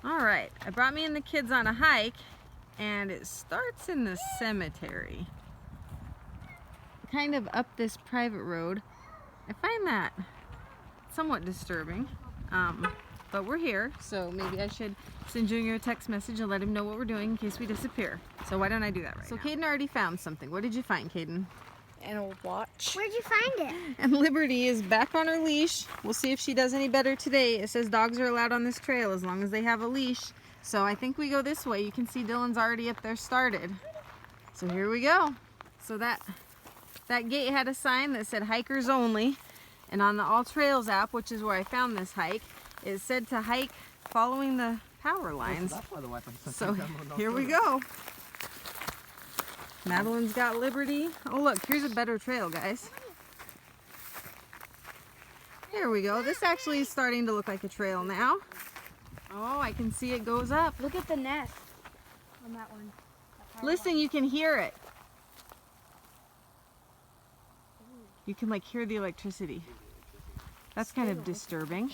All right, I brought me and the kids on a hike, and it starts in the cemetery. Kind of up this private road. I find that somewhat disturbing, but we're here, so maybe I should send Junior a text message and let him know what we're doing in case we disappear. So why don't I do that right now? So Caden already found something. What did you find, Caden? An old watch. Where'd you find it? And Liberty is back on her leash. We'll see if she does any better today. It says dogs are allowed on this trail as long as they have a leash. So I think we go this way. You can see Dylan's already up there started. So here we go. So that gate had a sign that said hikers only. And on the All Trails app, which is where I found this hike, it said to hike following the power lines. So here we go. Madeline's got Liberty. Oh look, here's a better trail, guys. Here we go. This actually is starting to look like a trail now. Oh, I can see it goes up. Look at the nest on that one. Listen, you can hear it. You can like hear the electricity. That's kind of disturbing.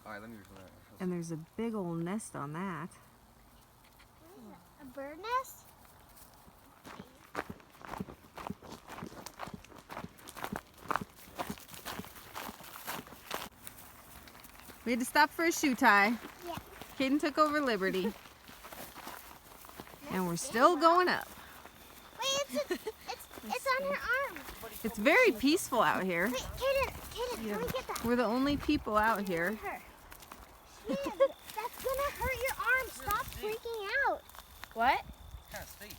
Alright, let me And there's a big old nest on that. A bird nest? We had to stop for a shoe tie. Yeah. Caden took over Liberty. And we're still going up. Wait, it's on her arm. It's very peaceful out here. Wait, Kaden, let me get that. We're the only people out here. Her. Man, that's gonna hurt your arm. Stop freaking out. What? kind of steep.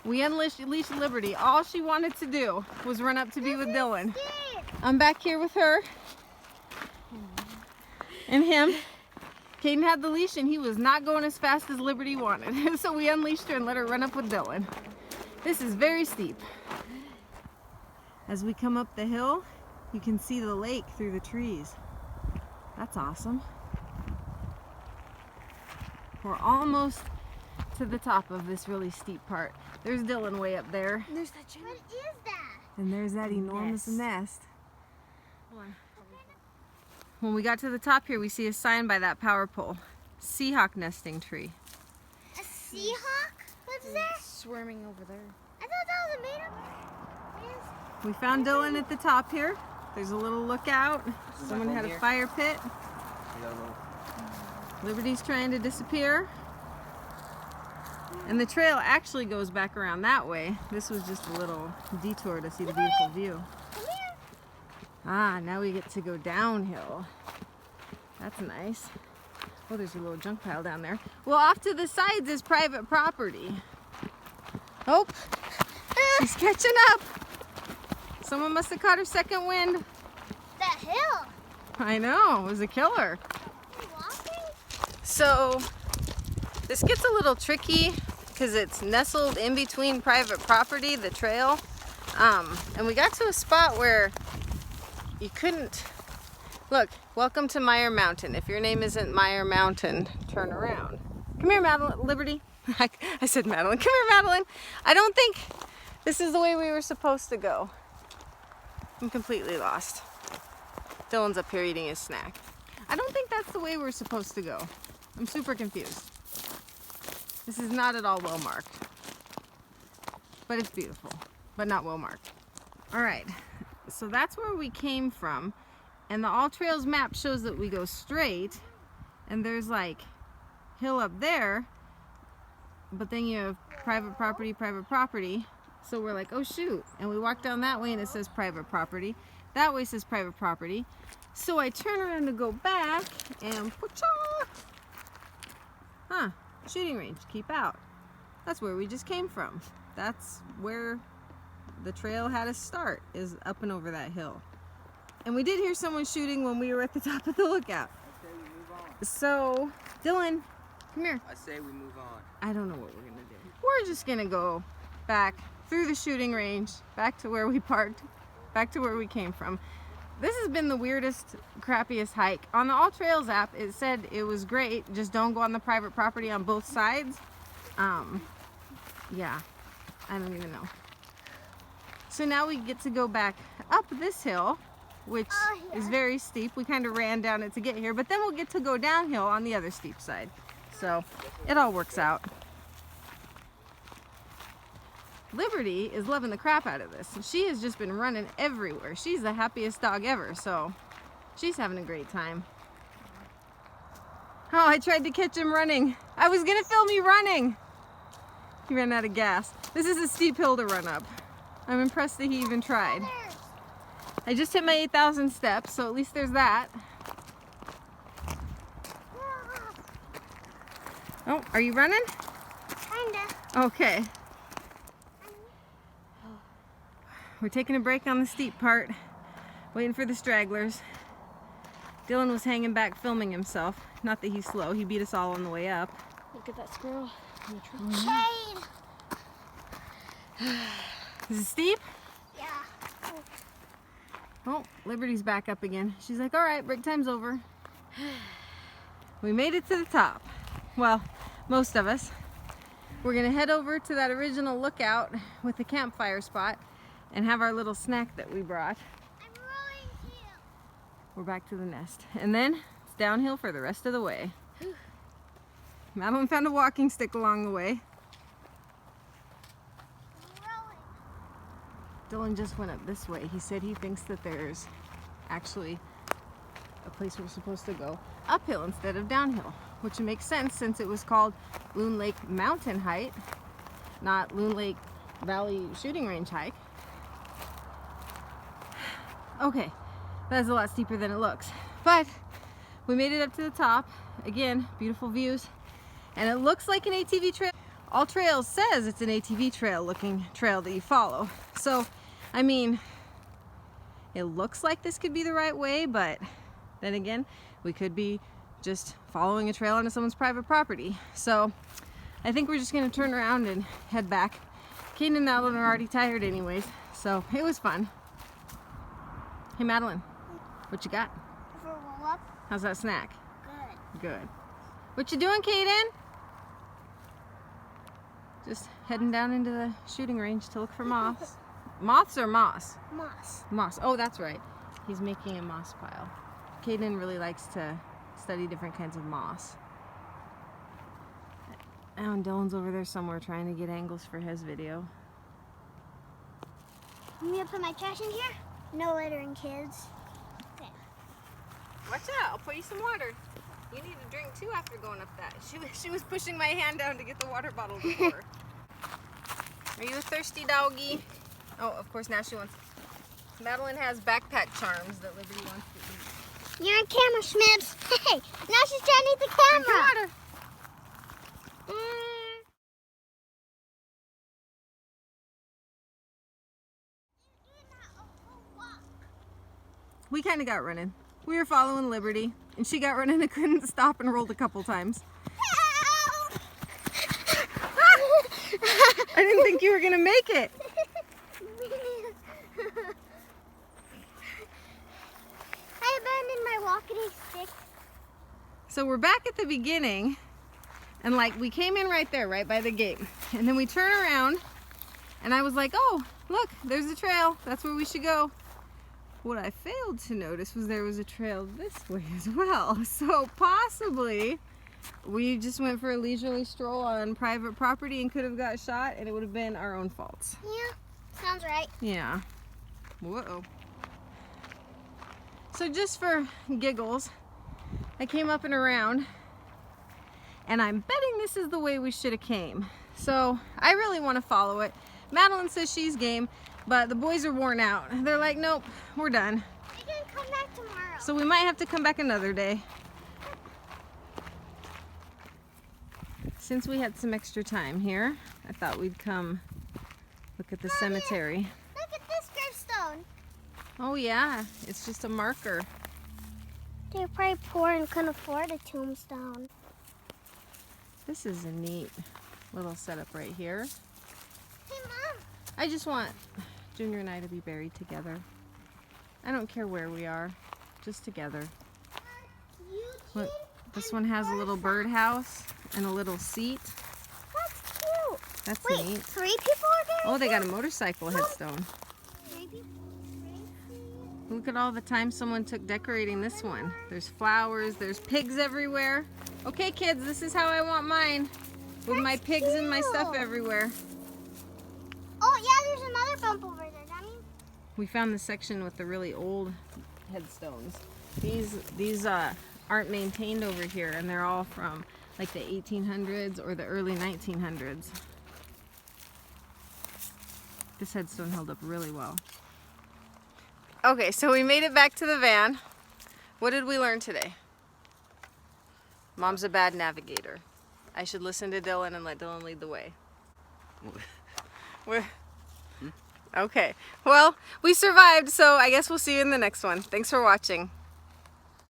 We unleashed Liberty. All she wanted to do was run up to be with Dylan. Steep. I'm back here with her and him. Caden had the leash and he was not going as fast as Liberty wanted. So we unleashed her and let her run up with Dylan. This is very steep. As we come up the hill, you can see the lake through the trees. That's awesome. We're almost to the top of this really steep part. There's Dylan way up there. And there's that giant. What is that? And there's that enormous nest. When we got to the top here, we see a sign by that power pole. Seahawk nesting tree. A seahawk lives there? Swarming over there. I thought that was a made-up. We found Dylan at the top here. There's a little lookout. Someone had a fire pit. Liberty's trying to disappear. And the trail actually goes back around that way. This was just a little detour to see the beautiful view. Come here. Ah, now we get to go downhill. That's nice. Oh, there's a little junk pile down there. Well, off to the sides is private property. Oh, she's catching up. Someone must have caught her second wind. That hill. I know, it was a killer. Are you walking? So this gets a little tricky because it's nestled in between private property, the trail. And we got to a spot where you couldn't, look, welcome to Meyer Mountain. If your name isn't Meyer Mountain, turn around. Come here, Madeline, Liberty. I said Madeline, come here, Madeline. I don't think this is the way we were supposed to go. I'm completely lost. Dylan's up here eating his snack. I don't think that's the way we're supposed to go. I'm super confused. This is not at all well marked. But it's beautiful, but not well marked. All right, so that's where we came from. And the All Trails map shows that we go straight and there's like hill up there, but then you have private property. So we're like, oh shoot. And we walk down that way and it says private property. That way says private property. So I turn around to go back and huh, shooting range, keep out. That's where we just came from. That's where the trail had us start, is up and over that hill. And we did hear someone shooting when we were at the top of the lookout. I say we move on. So, Dylan, come here. I say we move on. I don't know what we're gonna do. We're just gonna go back through the shooting range, back to where we parked, back to where we came from. This has been the weirdest, crappiest hike. On the All Trails app, it said it was great, just don't go on the private property on both sides. Yeah, I don't even know. So now we get to go back up this hill which Oh, is yeah. very steep. We kind of ran down it to get here, but then we'll get to go downhill on the other steep side. So it all works out. Liberty is loving the crap out of this. She has just been running everywhere. She's the happiest dog ever, so she's having a great time. Oh, I tried to catch him running. I was gonna film me running. He ran out of gas. This is a steep hill to run up. I'm impressed that he even tried. I just hit my 8,000 steps, so at least there's that. Oh, are you running? Kinda. Okay. We're taking a break on the steep part, waiting for the stragglers. Dylan was hanging back filming himself. Not that he's slow, he beat us all on the way up. Look at that squirrel in the tree. Shade. Is it steep? Yeah. Oh, Liberty's back up again. She's like, all right, break time's over. We made it to the top. Well, most of us. We're gonna head over to that original lookout with the campfire spot and have our little snack that we brought. I'm rolling too. We're back to the nest. And then it's downhill for the rest of the way. Madeline found a walking stick along the way. I'm rolling. Dylan just went up this way. He said he thinks that there's actually a place we're supposed to go uphill instead of downhill, which makes sense since it was called Loon Lake Mountain Hike, not Loon Lake Valley Shooting Range Hike. Okay, that's a lot steeper than it looks, but we made it up to the top. Again, beautiful views, and it looks like an ATV trail. All Trails says it's an ATV trail looking trail that you follow. So, I mean, it looks like this could be the right way, but then again, we could be just following a trail onto someone's private property. So, I think we're just gonna turn around and head back. Caden and Madeline are already tired anyways, so it was fun. Hey Madeline, what you got? For a roll up. How's that snack? Good. Good. What you doing, Caden? Just heading down into the shooting range to look for moths. Moths or moss? Moss. Moss. Oh, that's right. He's making a moss pile. Caden really likes to study different kinds of moss. Oh, and Dylan's over there somewhere trying to get angles for his video. I'm gonna put my trash in here. No littering, kids. Okay. Watch out, I'll pour you some water. You need a drink too after going up that. She was pushing my hand down to get the water bottle before. Are you a thirsty doggy? Oh, of course now she wants. Madeline has backpack charms that Liberty wants to eat. You're on camera, Schmibs. Hey, now she's trying to eat the Drink your camera. water. We kind of got running. We were following Liberty, and she got running and couldn't stop and rolled a couple times. I didn't think you were gonna make it. I abandoned my walking stick. So we're back at the beginning, and like we came in right there, right by the gate, and then we turn around, and I was like, oh, look, there's a trail. That's where we should go. What I failed to notice was there was a trail this way as well. So possibly we just went for a leisurely stroll on private property and could have got shot, and it would have been our own faults. Yeah, sounds right. Yeah. Whoa. So just for giggles, I came up and around, and I'm betting this is the way we should have came. So I really want to follow it. Madeline says she's game, but the boys are worn out. They're like, nope, we're done. We can come back tomorrow. So we might have to come back another day. Since we had some extra time here, I thought we'd come look at the cemetery. Look at this gravestone. Oh yeah, it's just a marker. They were probably poor and couldn't afford a tombstone. This is a neat little setup right here. Hey, Mom. I just want Junior and I to be buried together. I don't care where we are, just together. Look, this one has a little birdhouse and a little seat. That's cute. That's Wait, neat. 3 people are buried? Oh, they got a motorcycle headstone. 3 people. Look at all the time someone took decorating this one. There's flowers, there's pigs everywhere. Okay kids, this is how I want mine. With my pigs and my stuff everywhere. Oh yeah, there's another bump over there, Daddy. We found the section with the really old headstones. These aren't maintained over here, and they're all from like the 1800s or the early 1900s. This headstone held up really well. Okay, so we made it back to the van. What did we learn today? Mom's a bad navigator. I should listen to Dylan and let Dylan lead the way. Okay, well, we survived, so I guess we'll see you in the next one. Thanks for watching.